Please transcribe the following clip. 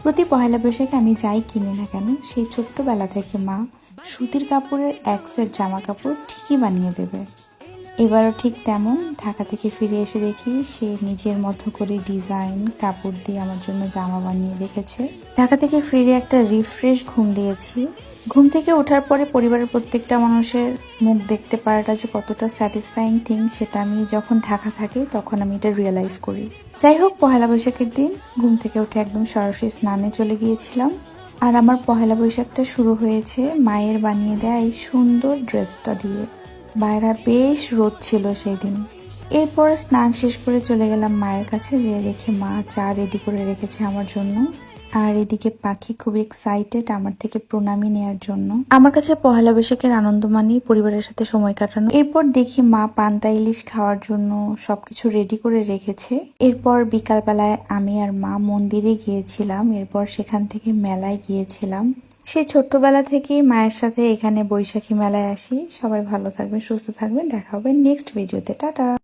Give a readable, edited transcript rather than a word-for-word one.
প্রতি পহেলা বৈশাখে আমি যাই কিনি না কেন, সেই ছোট্টবেলা থেকে মা সুতির কাপড়ের এক সেট জামা কাপড় ঠিকই বানিয়ে দেবে। এবারও ঠিক তেমন ঢাকা থেকে ফিরে এসে দেখি সে নিজের মতো করে ডিজাইন কাপড় দিয়ে আমার জন্য জামা বানিয়ে রেখেছে। ঢাকা থেকে ফিরে একটা রিফ্রেশ ঘুম দিয়েছি। ঘুম থেকে ওঠার পরে পরিবারের প্রত্যেকটা মানুষের মুখ দেখতে পারাটা যে কতটা স্যাটিসফাইং থিং, সেটা আমি যখন ঢাকা থাকি তখন আমি এটা রিয়েলাইজ করি। যাই হোক, পহেলা বৈশাখের দিন ঘুম থেকে উঠে একদম সরাসরি স্নানে চলে গিয়েছিলাম। আর আমার পহেলা বৈশাখটা শুরু হয়েছে মায়ের বানিয়ে দেয়া এই সুন্দর ড্রেসটা দিয়ে। বাইরে বেশ রোদ ছিল সেই দিন। এরপর স্নান শেষ করে চলে গেলাম মায়ের কাছে, যেয়ে দেখে মা চা রেডি করে রেখেছে আমার জন্য। আর এদিকে পাখি খুব এক্সাইটেড আমার থেকে প্রণামী নেয়ার জন্য। আমার কাছে পহেলা বৈশাখের আনন্দ মানেই পরিবারের সাথে সময় কাটানো। এরপর দেখি মা পান্তা ইলিশ খাওয়ার জন্য সবকিছু রেডি করে রেখেছে। এরপর বিকালবেলায় আমি আর মা মন্দিরে গিয়েছিলাম। এরপর সেখান থেকে মেলায় গিয়েছিলাম। সেই ছোট্টবেলা থেকেই মায়ের সাথে এখানে বৈশাখী মেলায় আসি। সবাই ভালো থাকবেন, সুস্থ থাকবেন, দেখা হবে নেক্সট ভিডিওতে। টাটা।